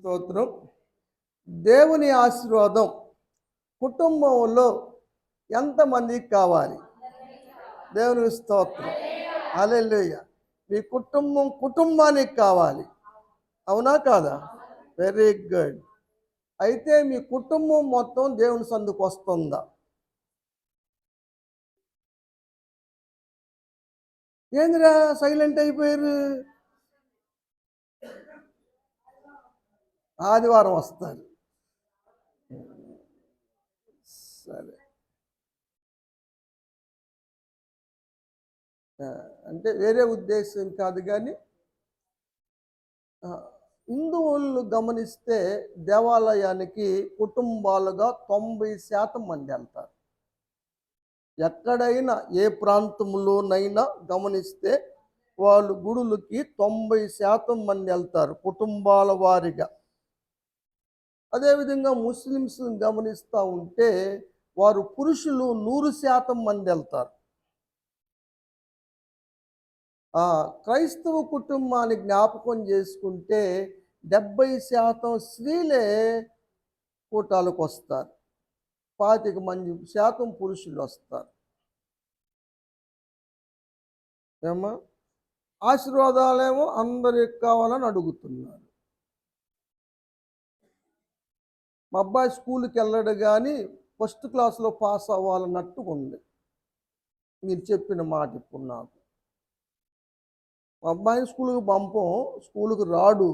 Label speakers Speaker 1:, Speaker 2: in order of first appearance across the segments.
Speaker 1: స్తోత్రం. దేవుని ఆశీర్వాదం కుటుంబంలో ఎంతమందికి కావాలి? దేవునికి స్తోత్రం. హల్లెలూయా. మీ కుటుంబానికి కావాలి. అవునా కాదా? Very good. అయితే మీ కుటుంబం మొత్తం దేవుని సందుకు వస్తుందా? ఏందిరా సైలెంట్ అయిపోయారు? ఆదివారం వస్తారు. సరే, అంటే వేరే ఉద్దేశం కాదు, కానీ హిందువులు గమనిస్తే దేవాలయానికి కుటుంబాలుగా 90% మంది వెళ్తారు. ఎక్కడైనా ఏ ప్రాంతంలోనైనా గమనిస్తే వాళ్ళు గుడులకి 90% మంది వెళ్తారు కుటుంబాల వారిగా. అదేవిధంగా ముస్లిమ్స్ గమనిస్తూ ఉంటే వారు పురుషులు 100% మంది వెళ్తారు. క్రైస్తవ కుటుంబాన్ని జ్ఞాపకం చేసుకుంటే 70% స్త్రీలే కూటాలకు వస్తారు, 25% పురుషులు వస్తారు. ఏమా ఆశీర్వాదాలేమో అందరికి కావాలని అడుగుతున్నారు. మా అబ్బాయి స్కూల్కి వెళ్ళడు, కానీ ఫస్ట్ క్లాస్లో పాస్ అవ్వాలన్నట్టు ఉంది. మీరు చెప్పిన మాట ఇప్పుడు నాకు. మా అబ్బాయిని స్కూల్కి పంపం, స్కూల్కి రాడు,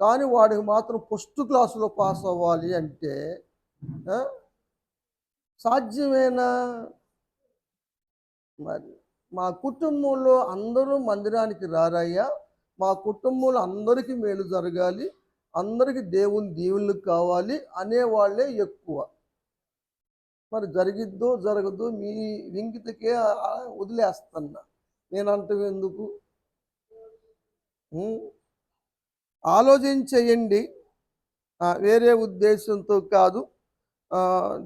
Speaker 1: కానీ వాడికి మాత్రం ఫస్ట్ క్లాసులో పాస్ అవ్వాలి అంటే సాధ్యమేనా? మరి మా కుటుంబంలో అందరూ మందిరానికి రారయ్యా, మా కుటుంబంలో అందరికీ మేలు జరగాలి, అందరికీ దేవుని దీవులు కావాలి అనేవాళ్ళే ఎక్కువ. మరి జరిగిద్దో జరగదో మీ వింకితకే వదిలేస్తున్నా, నేనంటే ఎందుకు? ఆలోచించేయండి, వేరే ఉద్దేశంతో కాదు.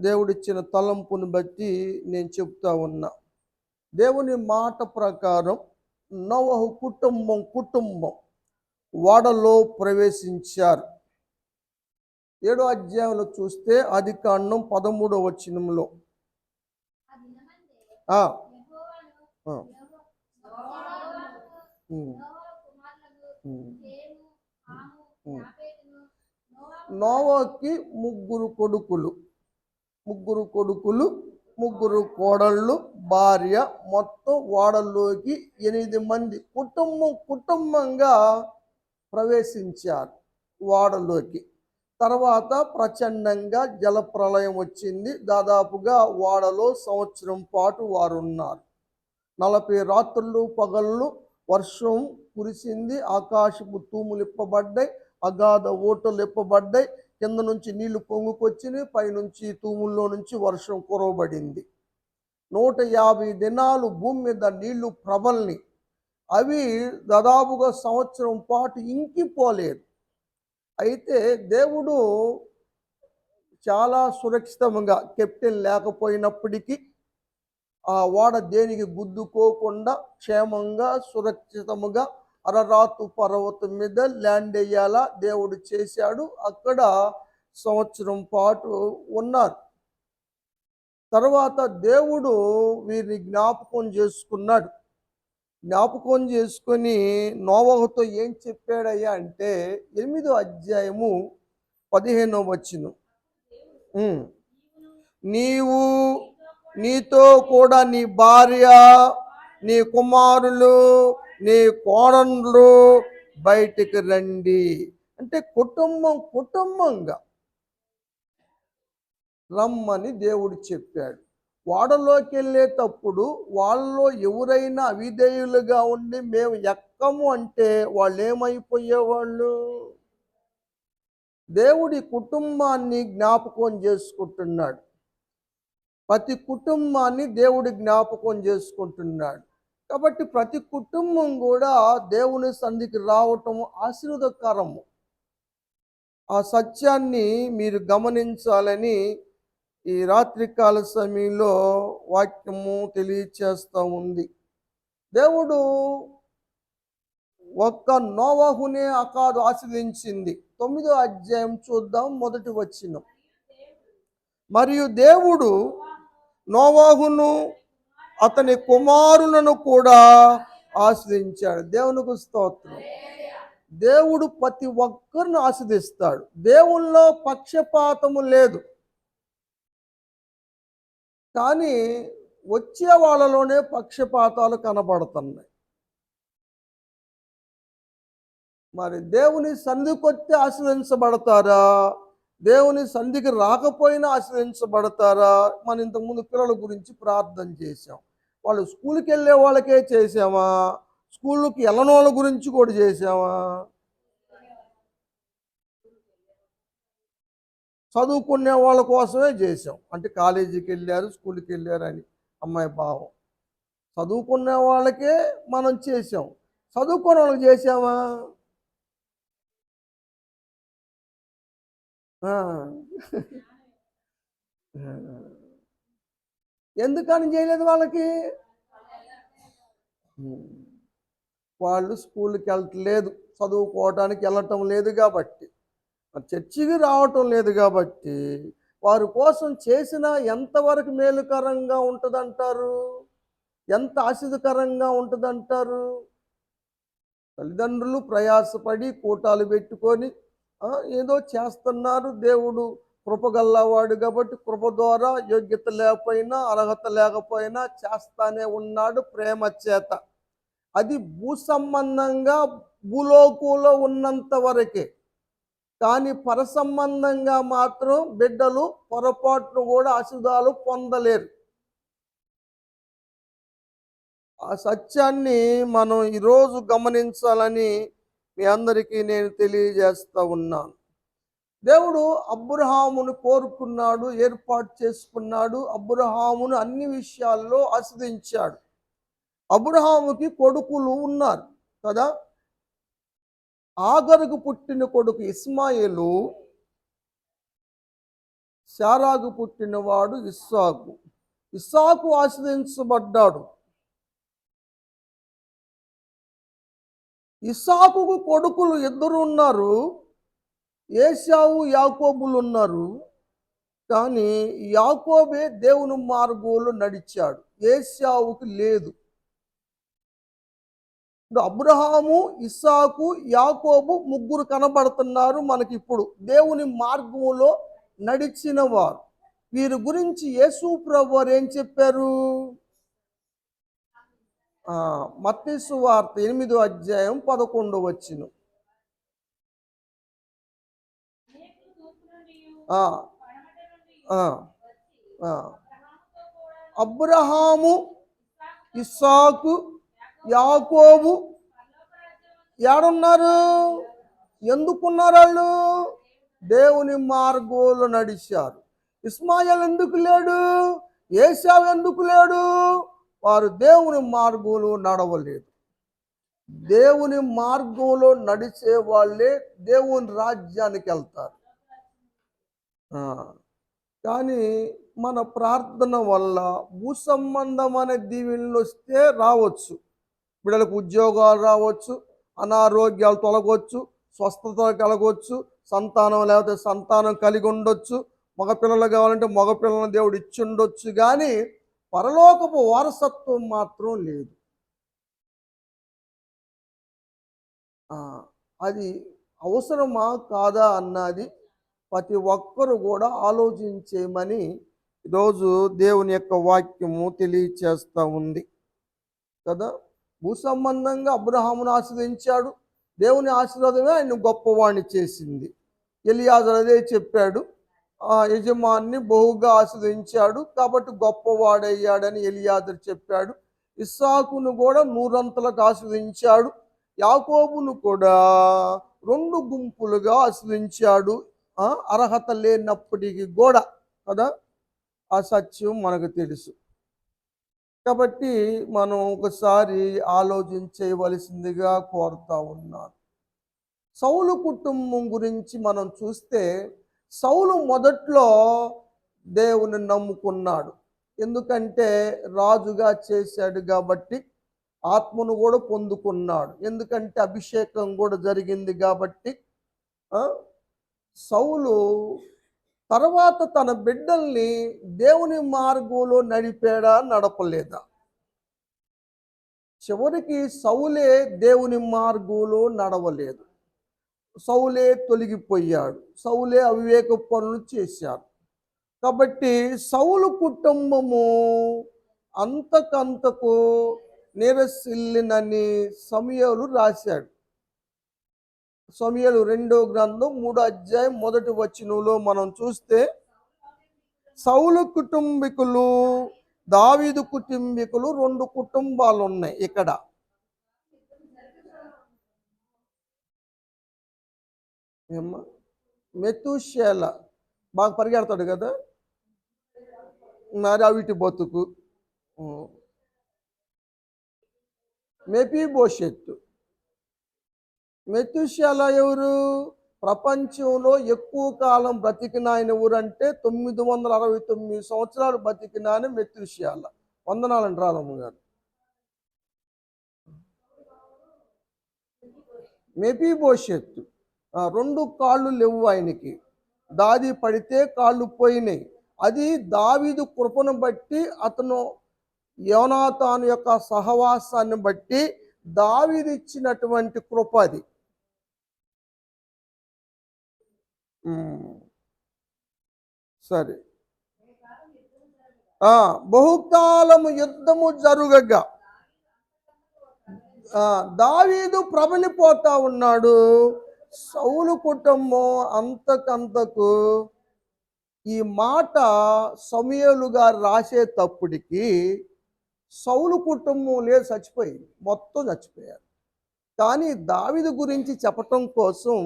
Speaker 1: దేవుడిచ్చిన తలంపుని బట్టి నేను చెప్తా ఉన్నా. దేవుని మాట ప్రకారం నోవహు కుటుంబం ఓడలో ప్రవేశించారు. 7వ అధ్యాయంలో చూస్తే ఆదికాండం 13వ వచనంలో నోవాకి ముగ్గురు కొడుకులు, కోడళ్ళు, భార్య, మొత్తం ఓడల్లోకి 8 మంది కుటుంబంగా ప్రవేశించారు ఓడలోకి. తర్వాత ప్రచండంగా జలప్రలయం వచ్చింది. దాదాపుగా ఓడలో సంవత్సరం పాటు వారు ఉన్నారు. 40 రాత్రులు పగళ్ళు వర్షం కురిసింది, ఆకాశపు తూములు ఇప్పబడ్డాయి, అగాధ ఓటలు ఇప్పబడ్డాయి, కింద నుంచి నీళ్లు పొంగుకొచ్చినాయి, పైనుంచి తూముల్లో నుంచి వర్షం కురవబడింది. 150 దినాలు భూమి మీద నీళ్లు ప్రబల్ని. అవి దాదాపుగా సంవత్సరం పాటు ఇంకిపోలేదు. అయితే దేవుడు చాలా సురక్షితంగా, కెప్టెన్ లేకపోయినప్పటికీ ఆ ఓడ దేనికి గుద్దుకోకుండా క్షేమంగా సురక్షితముగా అరరాతు పర్వతం మీద ల్యాండ్ అయ్యేలా దేవుడు చేశాడు. అక్కడ సంవత్సరం పాటు ఉన్నారు. తర్వాత దేవుడు వీరిని జ్ఞాపకం చేసుకొని నోవహుతో ఏం చెప్పాడయ్యా అంటే 8వ అధ్యాయము 15వ వచనం, నీవు నీతో కూడా నీ భార్య, నీ కుమారులు, నీ కోడళ్ళు బయటికి రండి అంటే కుటుంబంగా రమ్మని దేవుడు చెప్పాడు. ఓడలోకి వెళ్ళేటప్పుడు వాళ్ళలో ఎవరైనా అవిధేయులుగా ఉండి మేము ఎక్కము అంటే వాళ్ళు ఏమైపోయేవాళ్ళు? దేవుడి కుటుంబాన్ని జ్ఞాపకం చేసుకుంటున్నాడు. ప్రతి కుటుంబాన్ని దేవుడి జ్ఞాపకం చేసుకుంటున్నాడు. కాబట్టి ప్రతి కుటుంబం కూడా దేవుని సన్నిధికి రావటం ఆశీర్వాదకరము. ఆ సత్యాన్ని మీరు గమనించాలని ఈ రాత్రికాల సమయంలో వాక్యము తెలియచేస్తూ ఉంది. దేవుడు ఒక్క నోవహునే అకాదు ఆశీర్వదించింది. 9వ అధ్యాయం చూద్దాం, మొదటి వచనం. మరియు దేవుడు నోవహును అతని కుమారులను కూడా ఆశీర్వదించాడు. దేవునికి స్తోత్రం. దేవుడు ప్రతి ఒక్కరిని ఆశీర్వదిస్తాడు. దేవుల్లో పక్షపాతము లేదు. కానీ వచ్చే వాళ్ళలోనే పక్షపాతాలు కనబడుతున్నాయి. మరి దేవుని సన్నిధికి వస్తే ఆశీర్వదించబడతారా? దేవుని సన్నిధికి రాకపోయినా ఆశీర్వదించబడతారా? మనం ఇంతకుముందు పిల్లల గురించి ప్రార్థన చేశాం. వాళ్ళు స్కూల్కి వెళ్ళే వాళ్ళకే చేసామా? స్కూల్కి వెళ్ళని వాళ్ళ గురించి కూడా చేసామా? చదువుకునే వాళ్ళ కోసమే చేసాం. అంటే కాలేజీకి వెళ్ళారు, స్కూల్కి వెళ్ళారు అని అమ్మాయి భావం. చదువుకునే వాళ్ళకే మనం చేసాం. చదువుకునే వాళ్ళకి చేసామా? ఎందుకని చేయలేదు వాళ్ళకి? వాళ్ళు స్కూల్కి వెళ్ళట్లేదు, చదువుకోవడానికి వెళ్ళటం లేదు కాబట్టి, చర్చికి రావటం లేదు కాబట్టి, వారి కోసం చేసిన ఎంతవరకు మేలుకరంగా ఉంటుందంటారు? ఎంత ఆశీర్వదకరంగా ఉంటుందంటారు? తల్లిదండ్రులు ప్రయాసపడి కూటాలు పెట్టుకొని ఏదో చేస్తున్నారు. దేవుడు కృపగల్లవాడు కాబట్టి కృప ద్వారా యోగ్యత లేకపోయినా అర్హత లేకపోయినా చేస్తానే ఉన్నాడు ప్రేమ చేత. అది భూ సంబంధంగా భూలోకంలో ఉన్నంత వరకే. కానీ పర సంబంధంగా మాత్రం బిడ్డలు పొరపాటును కూడా ఆశీర్వాదాలు పొందలేరు. ఆ సత్యాన్ని మనం ఈరోజు గమనించాలని మీ అందరికీ నేను తెలియజేస్తూ ఉన్నాను. దేవుడు అబ్రహామును కోరుకున్నాడు, ఏర్పాటు చేసుకున్నాడు. అబ్రహామును అన్ని విషయాల్లో ఆశీర్వదించాడు. అబ్రహాముకి కొడుకులు ఉన్నారు కదా. ఆగరుకు పుట్టిన కొడుకు ఇస్మాయిలు, శారాకు పుట్టినవాడు ఇస్సాకు. ఇస్సాకు ఆశీర్వదించబడ్డాడు. ఇస్సాకుకు కొడుకులు ఇద్దరు ఉన్నారు, ఏశావు యాకోబులు ఉన్నారు. కానీ యాకోబే దేవుని మార్గంలో నడిచాడు, ఏశావుకి లేదు. ఇప్పుడు అబ్రహాము, ఇస్సాకు, యాకోబు ముగ్గురు కనబడుతున్నారు మనకి. ఇప్పుడు దేవుని మార్గంలో నడిచిన వారు. వీరి గురించి యేసు ప్రభువు వారు ఏం చెప్పారు? మత్తయి సువార్త 8వ అధ్యాయం 11వ వచనం. అబ్రహాము, ఇస్సాకు, యాకోబు ఏడున్నారు? ఎందుకున్నారు వాళ్ళు? దేవుని మార్గంలో నడిచారు. ఇస్మాయిల్ ఎందుకు లేడు? ఏశావు ఎందుకు లేడు? వారు దేవుని మార్గంలో నడవలేదు. దేవుని మార్గంలో నడిచే వాళ్ళే దేవుని రాజ్యానికి వెళ్తారు. కానీ మన ప్రార్థన వల్ల భూ సంబంధమైన దీవెనలు వస్తే రావచ్చు. బిడ్డలకు ఉద్యోగాలు రావచ్చు, అనారోగ్యాలు తొలగవచ్చు, స్వస్థత కలగవచ్చు, సంతానం లేకపోతే సంతానం కలిగి ఉండొచ్చు, మగపిల్లలు కావాలంటే మగపిల్లలను దేవుడు ఇచ్చి ఉండొచ్చు. కానీ పరలోకపు వారసత్వం మాత్రం లేదు. అది అవసరమా కాదా అన్నది ప్రతి ఒక్కరు కూడా ఆలోచించేయమని ఈరోజు దేవుని యొక్క వాక్యము తెలియచేస్తూ ఉంది కదా. భూ సంబంధంగా అబ్రహామును ఆశీర్వదించాడు. దేవుని ఆశీర్వాదమే ఆయన గొప్పవాణ్ణి చేసింది. ఎలియాజరు అదే చెప్పాడు, యజమాన్ని బహుగా ఆశీర్వదించాడు కాబట్టి గొప్పవాడయ్యాడని ఎలియాజరు చెప్పాడు. ఇస్సాకును కూడా 100 ఆశీర్వదించాడు. యాకోబును కూడా 2 గుంపులుగా ఆశీర్వదించాడు, అర్హత లేనప్పటికీ కూడా కదా. ఆ సత్యం మనకు తెలుసు కాబట్టి మనం ఒకసారి ఆలోచించవలసిందిగా కోరుతా ఉన్నాను. సౌలు కుటుంబం గురించి మనం చూస్తే, సౌలు మొదట్లో దేవుని నమ్ముకున్నాడు. ఎందుకంటే రాజుగా చేశాడు కాబట్టి ఆత్మను కూడా పొందుకున్నాడు. ఎందుకంటే అభిషేకం కూడా జరిగింది కాబట్టి. సౌలు తర్వాత తన బిడ్డల్ని దేవుని మార్గంలో నడిపాడా, నడపలేదా? చివరికి సౌలే దేవుని మార్గంలో నడవలేదు. సౌలే తొలగిపోయాడు. సౌలే అవివేక పనులు చేశాడు. కాబట్టి సౌలు కుటుంబము అంతకంతకు నిరసిల్లినని సమూయేలు రాశాడు. సమూయేలు 2వ గ్రంథం 3వ అధ్యాయం 1వ వచనంలో మనం చూస్తే, సౌలు కుటుంబీకులు, దావీదు కుటుంబీకులు 2 కుటుంబాలు ఉన్నాయి ఇక్కడ. మెతూషేల బాగా పరిగెడతాడు కదా, మరి అవిటి బతుకు. మెఫీబోషెతు. మెతూషేల ఎవరు? ప్రపంచంలో ఎక్కువ కాలం బ్రతికిన ఆయన ఎవరంటే 969 సంవత్సరాలు బతికిన ఆయన మెతూషేల. వందనాలండి రాధమ్మ గారు. మెఫీబోషెతు 2 కాళ్ళు లేవు ఆయనకి. దాది పడితే కాళ్ళు పోయినాయి. అది దావీదు కృపను బట్టి, అతను యోనాతాను యొక్క సహవాసాన్ని బట్టి దావీదు ఇచ్చినటువంటి కృప అది. సరే. బహుకాలము యుద్ధము జరుగగా దావీదు ప్రబలిపోతా ఉన్నాడు. సౌలు కుటుంబం అంతకంతకు ఈ మాట సమూయేలు గారు రాసేటప్పటికి సౌలు కుటుంబం లేదు, చచ్చిపోయింది, మొత్తం చచ్చిపోయారు. కానీ దావీదు గురించి చెప్పటం కోసం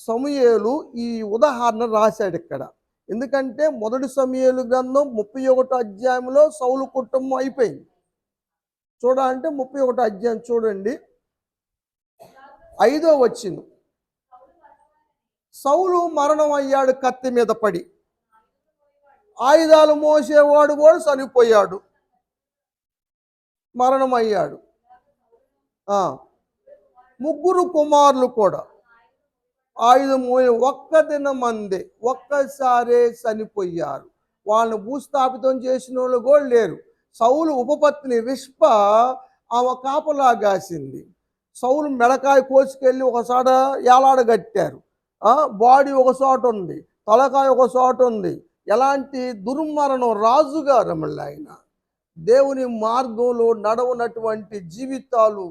Speaker 1: సమూయేలు ఈ ఉదాహరణ రాశాడు ఇక్కడ. ఎందుకంటే 1 సమూయేలు గ్రంథం 31వ అధ్యాయంలో సౌలు కుటుంబం అయిపోయింది. చూడాలంటే 31వ అధ్యాయం చూడండి, 5వ వచనం. సౌలు మరణం అయ్యాడు కత్తి మీద పడి. ఆయుధాలు మోసేవాడు కూడా చనిపోయాడు, మరణం అయ్యాడు. 3 కుమారులు కూడా ఆయుధం ఒక్క దినమందే ఒక్కసారే చనిపోయారు. వాళ్ళని భూస్థాపితం చేసిన వాళ్ళు కూడా లేరు. సౌలు ఉపపత్ని రిష్పా ఆమె కాపలా కాసింది. సౌలు మెడకాయ కోసుకెళ్ళి ఒకసాట ఏలాడగట్టారు. బాడీ ఒక చోట ఉంది, తలకాయ ఒక చోట ఉంది. ఎలాంటి దుర్మరణం! రాజుగారు మళ్ళీ ఆయన. దేవుని మార్గంలో నడవనటువంటి జీవితాలు.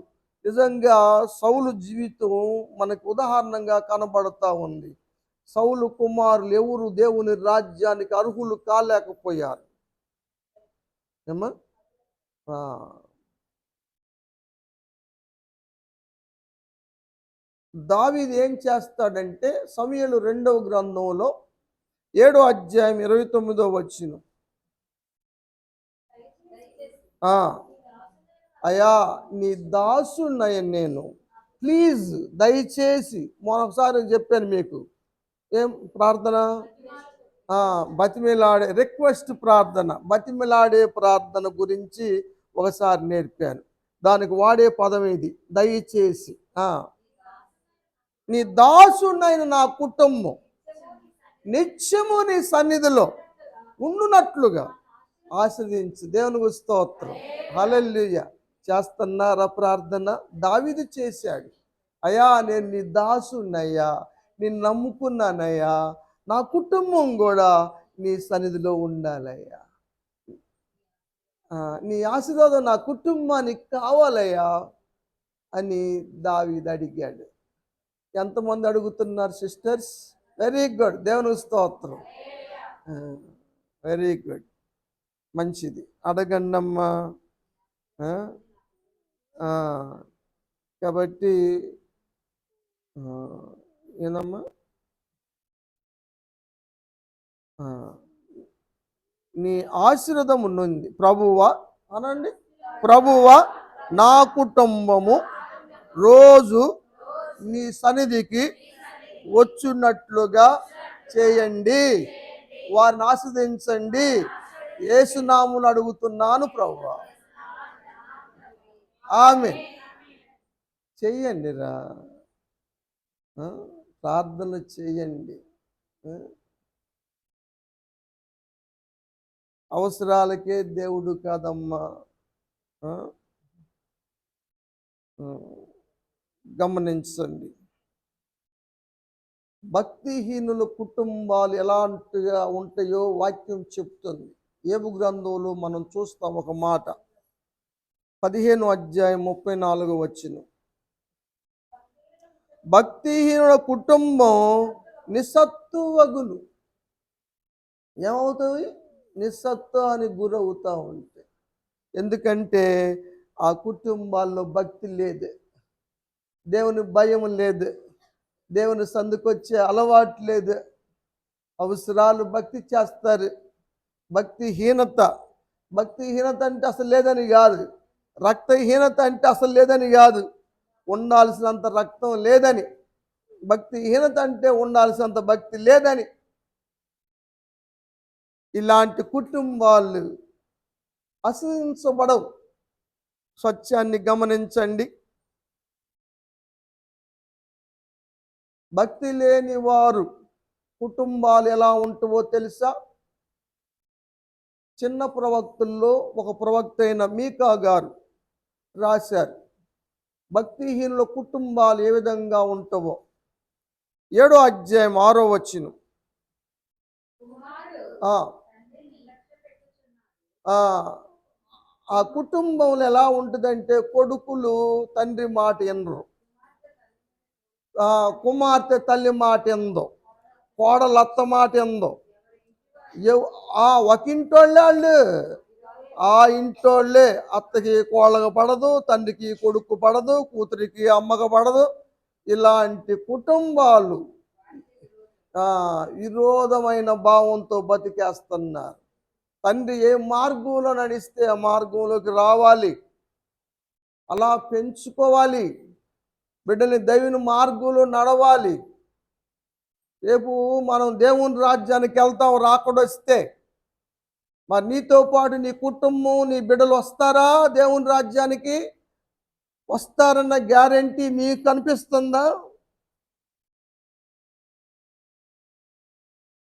Speaker 1: నిజంగా సౌలు జీవితం మనకు ఉదాహరణంగా కనబడతా ఉంది. సౌలు కుమారులు ఎవరు దేవుని రాజ్యానికి అర్హులు కాలేకపోయారు. ఏమా దావీదు ఏం చేస్తాడంటే, సమూయేలు 2వ గ్రంథంలో 7వ అధ్యాయం 29వ వచనం. అయ్యా నీ దాసున్నయ్య నేను, ప్లీజ్ దయచేసి. మరొకసారి చెప్పాను మీకు, ఏం ప్రార్థన? బతిమిలాడే రిక్వెస్ట్ ప్రార్థన, బతిమిలాడే ప్రార్థన గురించి ఒకసారి నేర్పాను. దానికి వాడే పదం ఇది, దయచేసి. నీ దాసునైన నా కుటుంబం నిత్యము నీ సన్నిధిలో ఉండునట్లుగా ఆశ్రదించు. దేవునికి స్తోత్రం, హల్లెలూయా. చేస్తున్నారా ప్రార్థన? దావీదు చేశాడు. అయ్యా నేను నీ దాసునయ్యా, నేను నమ్ముకున్నానయ్యా, నా కుటుంబం కూడా నీ సన్నిధిలో ఉండాలయ్యా, నీ ఆశీర్వాదం నా కుటుంబానికి కావాలయ్యా అని దావీదు అడిగాడు. ఎంతమంది అడుగుతున్నారు సిస్టర్స్? వెరీ గుడ్, దేవునికి స్తోత్రం, వెరీ గుడ్, మంచిది. అడగండమ్మా. కాబట్టి ఏనమ్మా, నీ ఆశీర్వాదం ఉన్నది ప్రభువా అనండి. ప్రభువా నా కుటుంబము రోజు నీ సన్నిధికి వచ్చున్నట్లుగా చేయండి, వారిని ఆశీర్వదించండి. యేసు నామమున అడుగుతున్నాను ప్రభువా. ఆమె చెయ్యండి రా, ప్రార్థన చేయండి. అవసరాలకే దేవుడు కాదమ్మా. గమనించండి, భక్తిహీనుల కుటుంబాలు ఎలాంటిగా ఉంటాయో వాక్యం చెప్తుంది. ఏబు గ్రంథంలో మనం చూస్తాం ఒక మాట, 15 అధ్యాయం 34 భక్తిహీనుల కుటుంబం నిస్సత్తువగులు. ఏమవుతాయి? నిస్సత్వానికి గురవుతూ ఉంటాయి. ఎందుకంటే ఆ కుటుంబాల్లో భక్తి లేదు, దేవుని భయం లేదు, దేవుని సందుకొచ్చే అలవాటు లేదు. అవసరాలు భక్తి చేస్తారు. భక్తిహీనత అంటే అసలు లేదని కాదు, రక్తహీనత అంటే అసలు లేదని కాదు, ఉండాల్సినంత రక్తం లేదని. భక్తిహీనత అంటే ఉండాల్సినంత భక్తి లేదని. ఇలాంటి కుటుంబాలు అసహించబడవు. సత్యాన్ని గమనించండి. భక్తి లేని వారు కుటుంబాలు ఎలా ఉంటుందో తెలుసా? చిన్న ప్రవక్తల్లో ఒక ప్రవక్త అయిన మీకా గారు రాశారు, భక్తిహీనుల కుటుంబాలు ఏ విధంగా ఉంటావో. 7 అధ్యాయం 6 ఆ కుటుంబంలో ఎలా ఉంటుందంటే, కొడుకులు తండ్రి మాట వినరు, కుమార్తె తల్లి మాట ఎందో, కోడలు అత్త మాట ఎందో. ఒక ఇంటోళ్ళే వాళ్ళు, ఆ ఇంటోళ్ళే. అత్తకి కోళ్ళకు పడదు, తండ్రికి కొడుకు పడదు, కూతురికి అమ్మకు పడదు. ఇలాంటి కుటుంబాలు విరోధమైన భావంతో బతికేస్తున్నారు. తండ్రి ఏ మార్గంలో నడిస్తే ఆ మార్గంలోకి రావాలి, అలా పెంచుకోవాలి. బిడ్డని దైవుని మార్గంలో నడవాలి. రేపు మనం దేవుని రాజ్యానికి వెళ్తాం, రాకడొస్తే మరి నీతో పాటు నీ కుటుంబం, నీ బిడ్డలు వస్తారా? దేవుని రాజ్యానికి వస్తారన్న గ్యారంటీ మీకు కనిపిస్తుందా?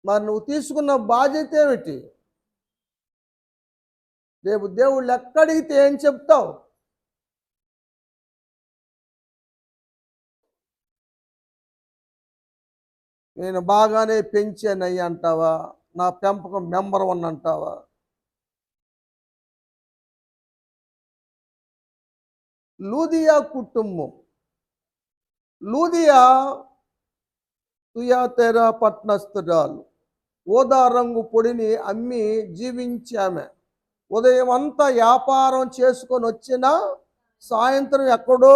Speaker 1: మరి నువ్వు తీసుకున్న బాధ్యత ఏమిటి? రేపు దేవుళ్ళు ఎక్కడిగితే ఏం చెప్తావు? నేను బాగానే పెంచానయ్యి అంటావా? నా పెంపకం నెంబర్ 1 అంటావా? లూదియా కుటుంబం, లూదియా తుయాతెరా పట్టణస్థురాలు, ఊదా రంగు పొడిని అమ్మి జీవించామె. ఉదయం అంతా వ్యాపారం చేసుకొని వచ్చినా సాయంత్రం ఎక్కడో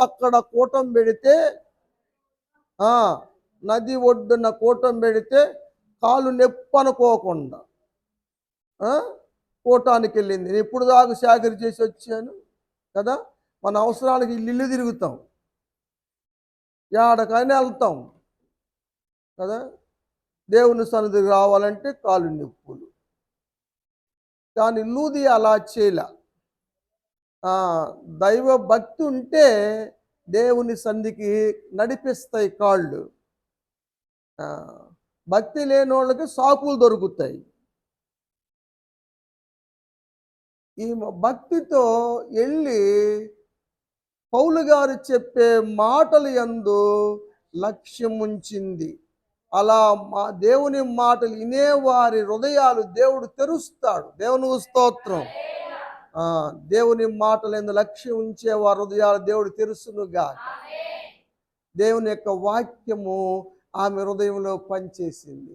Speaker 1: అక్కడ కూటం పెడితే, నది ఒడ్డున కూటం పెడితే కాలు నొప్పి అనుకోకుండా కూటానికి వెళ్ళింది. నేను ఇప్పుడు దాకా సేకరి చేసి వచ్చాను కదా. మన అవసరానికి ఇల్లు తిరుగుతాం, ఏడకైనా వెళ్తాం కదా. దేవుని సన్నిధికి రావాలంటే కాలు నొప్పులు. కానీ లూది అలా చేయలే. దైవ భక్తి ఉంటే దేవుని సన్నిధికి నడిపిస్తాయి కాళ్ళు. భక్తి లేని వాళ్ళకి సాకులు దొరుకుతాయి. ఈ భక్తితో వెళ్ళి పౌలు గారు చెప్పే మాటలు యందు లక్ష్యం ఉంచింది. అలా దేవుని మాటలు వినేవారి హృదయాలు దేవుడు తెరుస్తాడు. దేవుని స్తోత్రం. దేవుని మాటలు యందు లక్ష్యం ఉంచేవారి హృదయాలు దేవుడు తెరుసునుగా. దేవుని యొక్క వాక్యము ఆమె హృదయంలో పనిచేసింది.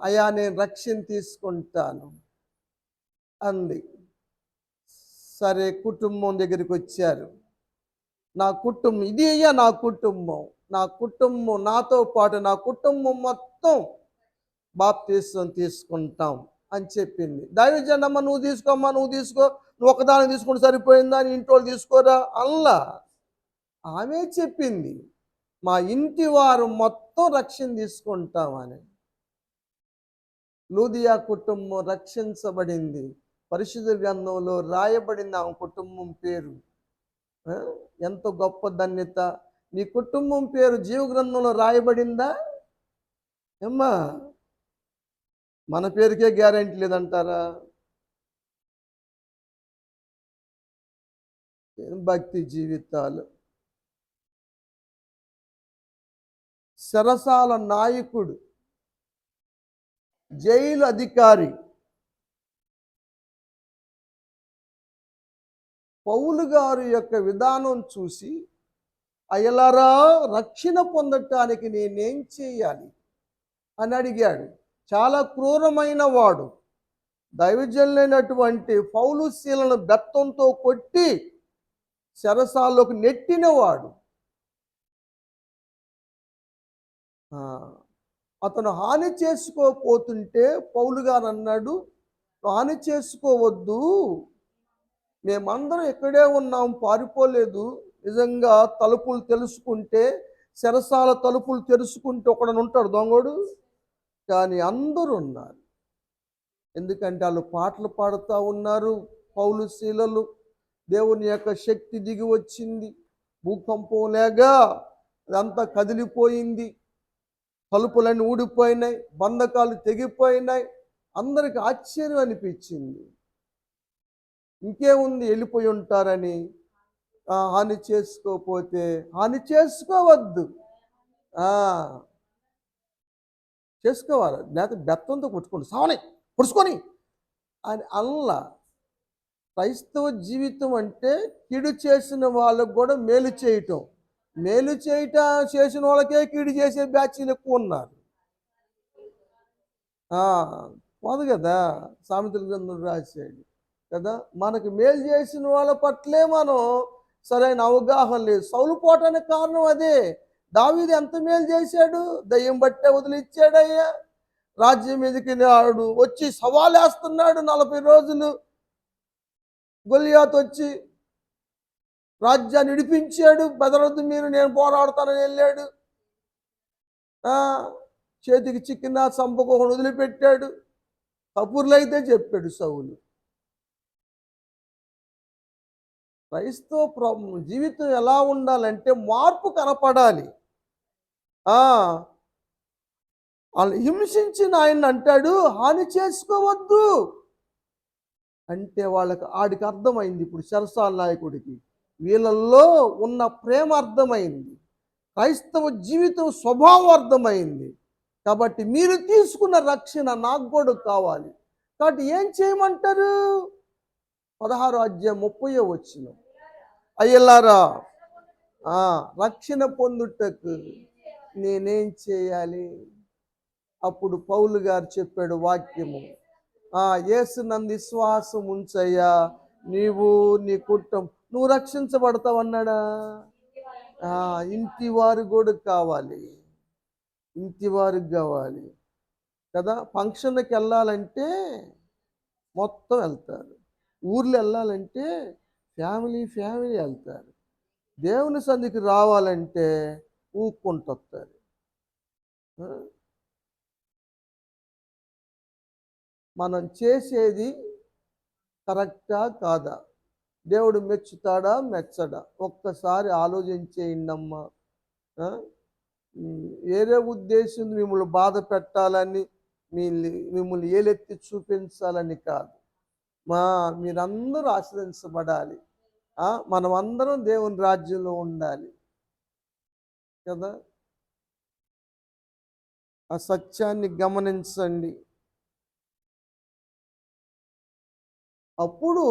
Speaker 1: అయ్యా నేను రక్షణ తీసుకుంటాను అంది. సరే, కుటుంబం దగ్గరికి వచ్చారు. నా కుటుంబం ఇది అయ్యా, నా కుటుంబం నాతో పాటు నా కుటుంబం మొత్తం బాప్తీసం తీసుకుంటాం అని చెప్పింది. దైవజనమ్మ నువ్వు తీసుకోమ్మా, నువ్వు తీసుకో, నువ్వు ఒకదాన్ని తీసుకుంటే సరిపోయిందా, నీ ఇంట్లో తీసుకోరా అల్లా. ఆమె చెప్పింది మా ఇంటి వారు మొత్తం రక్షణ తీసుకుంటామని. లూదియా కుటుంబం రక్షించబడింది. పరిశుద్ధ గ్రంథంలో రాయబడింది ఆమె కుటుంబం పేరు. ఆ? ఎంత గొప్ప ధన్యత. నీ కుటుంబం పేరు జీవ గ్రంథంలో రాయబడిందా ఏమ్మా? మన పేరుకే గ్యారెంటీ లేదంటారా? భక్తి జీవితాలు. సరసాల నాయకుడు, జైలు అధికారి పౌలు గారి యొక్క విధానం చూసి, అయ్యలారా రక్షణ పొందటానికి నేనేం చేయాలి అని అడిగాడు. చాలా క్రూరమైన వాడు. దైవజనులైనటువంటి పౌలు శీలను బెత్తంతో కొట్టి చెరసాల్లోకి నెట్టినవాడు. అతను హాని చేసుకోపోతుంటే పౌలు గారు అన్నాడు, హాని చేసుకోవద్దు, మేమందరం ఇక్కడే ఉన్నాం, పారిపోలేదు. నిజంగా తలుపులు తెలుసుకుంటే, చెరసాల తలుపులు తెరుచుకుంటే ఒకడని ఉంటాడు దొంగోడు, కానీ అందరూ ఉన్నారు. ఎందుకంటే వాళ్ళు పాటలు పాడుతూ ఉన్నారు. పౌలు శీలలు, దేవుని యొక్క శక్తి దిగి వచ్చింది, భూకంపం లేగా అదంతా కదిలిపోయింది, తలుపులన్నీ ఊడిపోయినాయి, బంధకాలు తెగిపోయినాయి. అందరికి ఆశ్చర్యం అనిపించింది. ఇంకేముంది, వెళ్ళిపోయి ఉంటారని. హాని చేసుకోకపోతే హాని చేసుకోవద్దు, చేసుకోవాలి, లేకపోతే బెత్తంతో కొట్టుకోండి, సావని పొడుచుకొని అని అల్లా. క్రైస్తవ జీవితం అంటే కీడు చేసిన వాళ్ళకు కూడా మేలు చేయటం. మేలు చేసిన వాళ్ళకే కీడు చేసే బ్యాచీలు ఎక్కువ ఉన్నారు. పోదు కదా, సామెతల గ్రంథం రాశాడు కదా, మనకు మేలు చేసిన వాళ్ళ పట్లే మనం సరైన అవగాహన లేదు. సౌలు పోవటానికి కారణం అదే. దావీదు ఎంత మేలు చేశాడు, దయ్యం బట్టే వదిలిచ్చాడయ్యా. రాజ్యం మీదకి ఆడు వచ్చి సవాలేస్తున్నాడు 40 రోజులు. గొలియాతు వచ్చి రాజ్యాన్ని విడిపించాడు. బెదరొద్దు మీరు, నేను పోరాడతానని వెళ్ళాడు. చేతికి చిక్కిన చంపకోకుండా వదిలిపెట్టాడు. కపూర్లైతే చెప్పాడు సౌలు. క్రైస్తవ జీవితం ఎలా ఉండాలంటే మార్పు కనపడాలి. వాళ్ళు హింసించిన ఆయన అంటాడు, హాని చేసుకోవద్దు అంటే ఆడికి అర్థమైంది. ఇప్పుడు చెరసాల నాయకుడికి వీళ్ళల్లో ఉన్న ప్రేమ అర్థమైంది, క్రైస్తవ జీవితం స్వభావం అర్థమైంది. కాబట్టి మీరు తీసుకున్న రక్షణ నాకు కూడా కావాలి. కాబట్టి ఏం చేయమంటారు? 16:30 అయ్యలారా రక్షణ పొందుటకు నేనేం చేయాలి? అప్పుడు పౌలు గారు చెప్పాడు వాక్యము, యేసునందు విశ్వాసం ఉంచయ్యా, నీవు నీ కుటుంబం నువ్వు రక్షించబడతావన్నాడా? ఇంటి వారు కూడా కావాలి, ఇంటి వారికి కావాలి కదా. ఫంక్షన్కి వెళ్ళాలంటే మొత్తం వెళ్తారు, ఊర్లో వెళ్ళాలంటే ఫ్యామిలీ వెళ్తారు, దేవుని సన్నిధికి రావాలంటే ఊక్కుంటొస్తారు. మనం చేసేది కరెక్టా కాదా, దేవుడు మెచ్చుతాడా మెచ్చడా, ఒక్కసారి ఆలోచించేయండమ్మా. వేరే ఉద్దేశం మిమ్మల్ని బాధ పెట్టాలని, మిమ్మల్ని ఏలెత్తి చూపించాలని కాదు. మీరందరూ ఆశ్రయించబడాలి, మనమందరం దేవుని రాజ్యంలో ఉండాలి కదా. ఆ సత్యాన్ని గమనించండి. అప్పుడు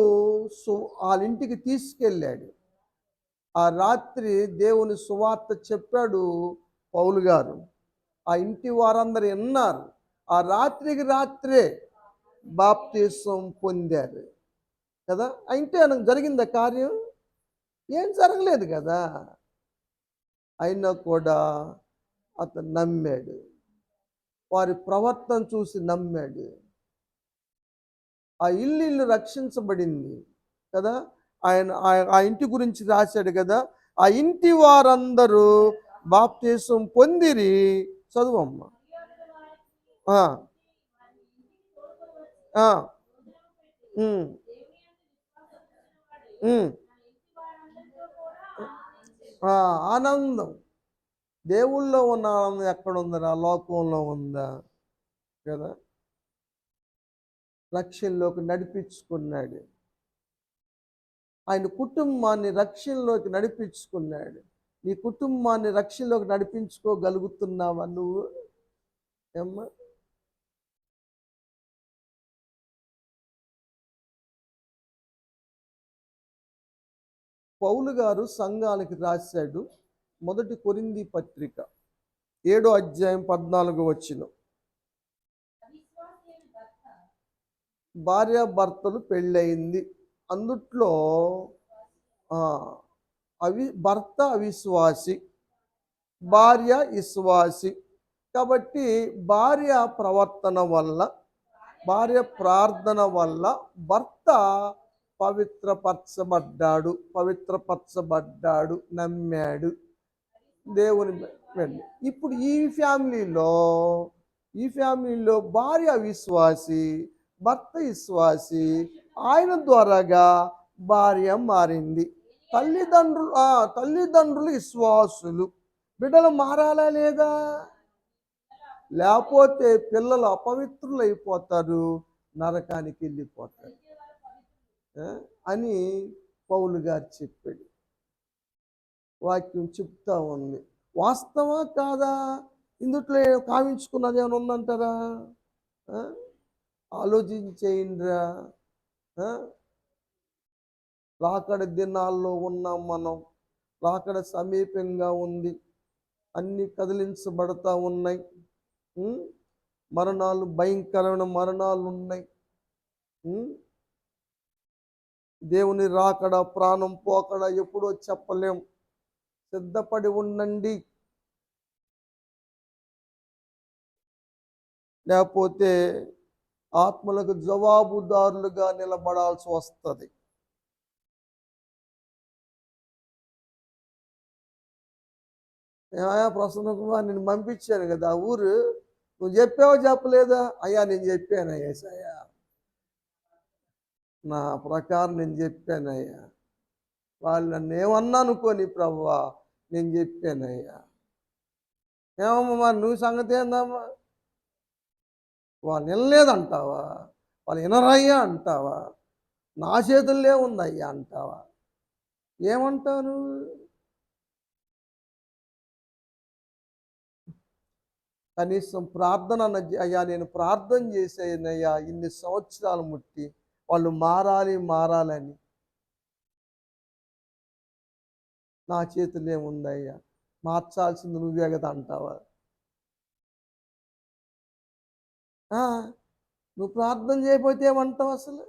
Speaker 1: వాళ్ళ ఇంటికి తీసుకెళ్ళాడు. ఆ రాత్రి దేవుని సువార్త చెప్పాడు పౌలు గారు. ఆ ఇంటి వారందరూ విన్నారు. ఆ రాత్రికి రాత్రే బాప్తీసం పొందారు కదా. అయితే జరిగిందా కార్యం? ఏం జరగలేదు కదా. అయినా కూడా అతను నమ్మాడు, వారి ప్రవర్తన చూసి నమ్మాడు. ఆ ఇల్లు రక్షించబడింది కదా. ఆ ఇంటి గురించి రాశాడు కదా. ఆ ఇంటి వారందరూ బాప్తీసం పొందిరి. చదువమ్మ. ఉమ్, ఉమ్. ఆ, ఆనందం, దేవుళ్ళో ఉన్న ఆనందం ఎక్కడ ఉందిరా? లోకంలో ఉందా? కదా. రక్షణలోకి నడిపించుకున్నాడు, ఆయన కుటుంబాన్ని రక్షణలోకి నడిపించుకున్నాడు. నీ కుటుంబాన్ని రక్షణలోకి నడిపించుకోగలుగుతున్నావా నువ్వు? ఏమ్మా? పౌలు గారు సంఘానికి రాశాడు, 1 కొరింథీ పత్రిక 7 అధ్యాయం 14 భార్యాభర్తలు పెళ్ళయింది, అందుట్లో భర్త అవిశ్వాసి, భార్య విశ్వాసి. కాబట్టి భార్య ప్రవర్తన వల్ల, భార్య ప్రార్థన వల్ల భర్త పవిత్రపరచబడ్డాడు, నమ్మాడు దేవుని వెళ్ళి. ఇప్పుడు ఈ ఫ్యామిలీలో భార్య విశ్వాసి, భర్త విశ్వాసి, ఆయన ద్వారాగా భార్య మారింది. తల్లిదండ్రులు విశ్వాసులు, బిడ్డలు మారాలా లేదా? లేకపోతే పిల్లలు అపవిత్రులు అయిపోతారు, నరకానికి వెళ్ళిపోతారు అని పౌలు గారు చెప్పాడు. వాక్యం చెప్తా ఉంది. వాస్తవా కాదా? ఇందుట్లో కావించుకున్నది ఏమైనా ఉందంటారా? ఆలోచించేయండిరా. రాకడ దినాల్లో ఉన్నాం మనం, రాకడ సమీపంగా ఉంది, అన్నీ కదిలించబడతా ఉన్నాయి. మరణాలు, భయంకరమైన మరణాలు ఉన్నాయి. దేవుని రాకడ, ప్రాణం పోకడ ఎప్పుడో చెప్పలేం. సిద్ధపడి ఉండండి, లేకపోతే ఆత్మలకు జవాబుదారులుగా నిలబడాల్సి వస్తుంది. ప్రసన్న కుమార్, నేను పంపించాను కదా ఊరు, నువ్వు చెప్పావో చెప్పలేదా? అయ్యా నేను చెప్పానయ్యా ఏసయ్యా, నా ప్రకారం నేను చెప్పానయ్యా. వాళ్ళు నన్ను ఏమన్నా అనుకోని ప్రభువా, నేను చెప్పానయ్యా. ఏమమ్మా మరి నువ్వు సంగతి ఏందమ్మా? వాళ్ళు వినలేదంటావా? వాళ్ళు వినరయ్యా అంటావా? నా చేతుల్లో ఉందయ్యా అంటావా? ఏమంటావు నువ్వు? కనీసం ప్రార్థన అయ్యా, నేను ప్రార్థన చేసేనయ్యా ఇన్ని సంవత్సరాలు ముట్టి, వాళ్ళు మారాలని. నా చేతుల్లో ఏముందయ్యా, మార్చాల్సింది నువ్వే కదా అంటావా? నువ్వు ప్రార్థన చేయకపోతే ఏమంటావు అసలు?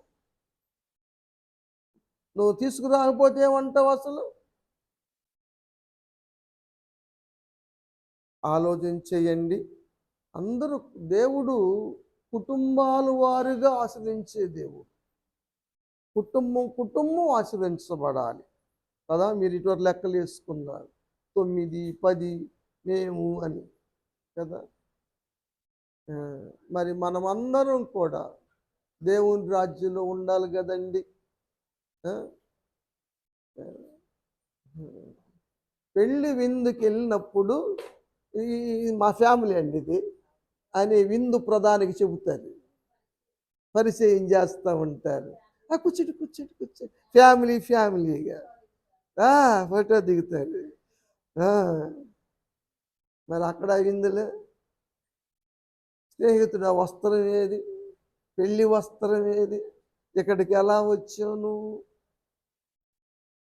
Speaker 1: నువ్వు తీసుకురాకపోతే ఏమంటావు అసలు? ఆలోచన చేయండి. అందరూ, దేవుడు కుటుంబాలు వారుగా ఆశ్రయించే దేవుడు. కుటుంబం ఆశ్రయించబడాలి కదా. మీరు ఇటువంటి లెక్కలు వేసుకున్నారు, 9, 10 మేము అని కదా. మరి మనమందరం కూడా దేవుని రాజ్యంలో ఉండాలి కదండి. పెళ్ళి విందుకి వెళ్ళినప్పుడు, మా ఫ్యామిలీ అండి ఇది అని విందు ప్రధానికి చెబుతారు, పరిచయం చేస్తూ ఉంటారు. కూర్చోండి ఫ్యామిలీగా ఫోటో దిగుతారు. మరి అక్కడ విందులే స్నేహితుడు వస్త్రం ఏది, పెళ్లి వస్త్రం ఏది, ఇక్కడికి ఎలా వచ్చావు నువ్వు,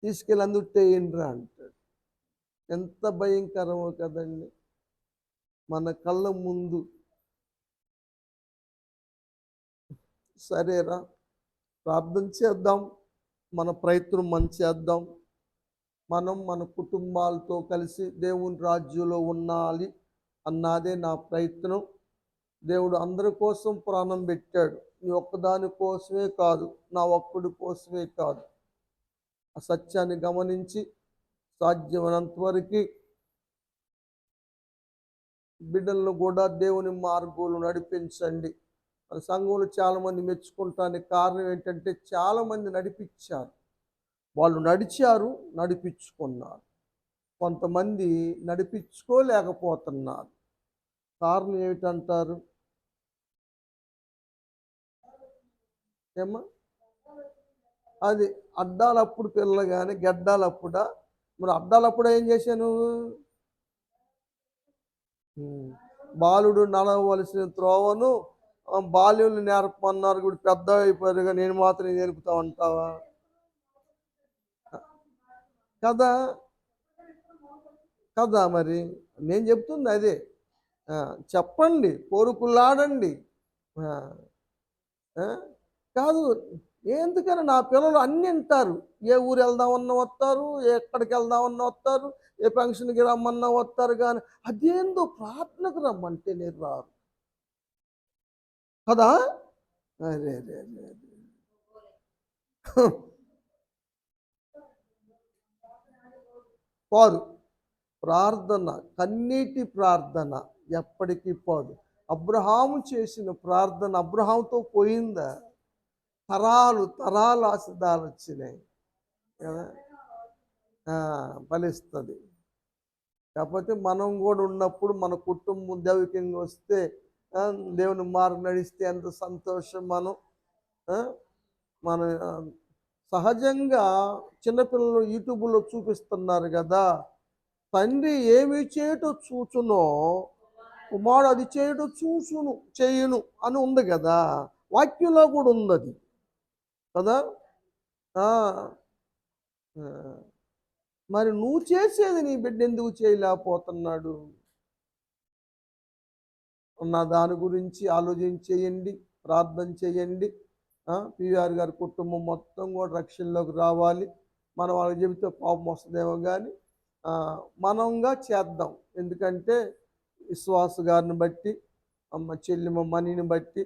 Speaker 1: తీసుకెళ్ళి అందుట్టేయండిరా అంటాడు. ఎంత భయంకరమో కదండి. మన కళ్ళ ముందు. సరేరా, ప్రార్థన చేద్దాం, మన ప్రయత్నం మనం చేద్దాం. మనం మన కుటుంబాలతో కలిసి దేవుని రాజ్యంలో ఉండాలి అన్నదే నా ప్రయత్నం. దేవుడు అందరి కోసం ప్రాణం పెట్టాడు, నీ ఒక్కదాని కోసమే కాదు, నా ఒక్కడి కోసమే కాదు. ఆ సత్యాన్ని గమనించి సాధ్యమైనంత వరకు బిడ్డలను కూడా దేవుని మార్గంలో నడిపించండి. మన సంఘంలో చాలామంది మెచ్చుకుంటానికి కారణం ఏంటంటే చాలామంది నడిపించారు. వాళ్ళు నడిచారు, నడిపించుకున్నారు. కొంతమంది నడిపించుకోలేకపోతున్నారు. కారణం ఏమిటంటారు? ఏమ్మా? అది అడ్డాలప్పుడు పిల్లలు కానీ గెడ్డాలప్పుడా? మరి అడ్డాలప్పుడు ఏం చేశావు నువ్వు? బాలుడు నడవలసిన త్రోవను బాల్యులు నేర్పమన్నారు. ఇప్పుడు పెద్ద అయిపోయారుగా నేను మాత్రం నేర్పుతా ఉంటావా? కదా కదా మరి నేను చెప్తుంది అదే. చెప్పండి, కోరుకులాడండి. ఆ, ఆ, కాదు, ఎందుకని నా పిల్లలు అన్నీ వింటారు. ఏ ఊరు వెళ్దామన్నా వస్తారు, ఎక్కడికి వెళ్దామన్నా వస్తారు, ఏ ఫంక్షన్కి రమ్మన్నా వస్తారు. కానీ అదేందో ప్రార్థనకు రమ్మంటే నేను రారు కదా. అరే అరే అరే అరే. పోదు ప్రార్థన, కన్నీటి ప్రార్థన ఎప్పటికీ పోదు. అబ్రహాము చేసిన ప్రార్థన అబ్రహాంతో పోయిందా? తరాలు తరాలు ఆశీర్వాదాలు వచ్చినాయి కదా. ఫలిస్తుంది. కాకపోతే మనం కూడా ఉన్నప్పుడు మన కుటుంబం దైవికంగా వస్తే దేవుని మార్గం నడిస్తే ఎంత సంతోషం. మన సహజంగా చిన్నపిల్లలు యూట్యూబ్లో చూపిస్తున్నారు కదా, తండ్రి ఏమి చేయటో చూచునో కుమారుడు అది చేయటో చేయును అని ఉంది కదా. వాక్యంలో కూడా ఉంది అది కదా. మరి నువ్వు చేసేది నీ బిడ్డ ఎందుకు చేయలేకపోతున్నాడు? నా దాని గురించి ఆలోచించేయండి, ప్రార్థన చేయండి. పివిఆర్ గారి కుటుంబం మొత్తం కూడా రక్షణలోకి రావాలి. మనం వాళ్ళకి చెబితే పాపం వస్తుందేమో కానీ మనంగా చేద్దాం. ఎందుకంటే విశ్వాస గారిని బట్టి, చెల్లిమ మనీని బట్టి,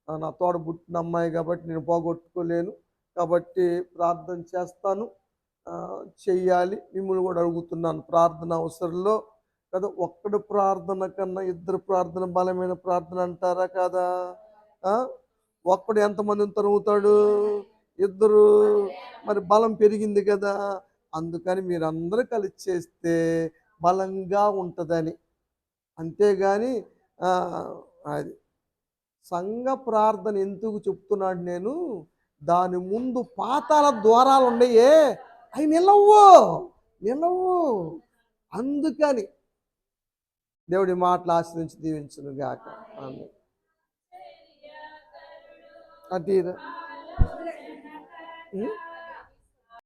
Speaker 1: నా తోడ పుట్టిన అమ్మాయి కాబట్టి నేను పోగొట్టుకోలేను. కాబట్టి ప్రార్థన చేస్తాను, చెయ్యాలి. మిమ్మల్ని కూడా అడుగుతున్నాను, ప్రార్థన అవసరంలో కదా. ఒక్కడు ప్రార్థన కన్నా ఇద్దరు ప్రార్థన బలమైన ప్రార్థన అంటారా కదా. ఒక్కడు ఎంతమందిని తరుగుతాడు? ఇద్దరు. మరి బలం పెరిగింది కదా. అందుకని మీరందరూ కలిసి చేస్తే బలంగా ఉంటుందని. అంతేగాని అది సంఘ ప్రార్థన ఎందుకు చెప్తున్నాడు నేను, దాని ముందు పాతాల ద్వారాలు ఉన్నాయే, అవి నిలవు. అందుకని దేవుడి మాటలు ఆశ్రయించి దీవించును గాక. ఆమేన్. అదీరా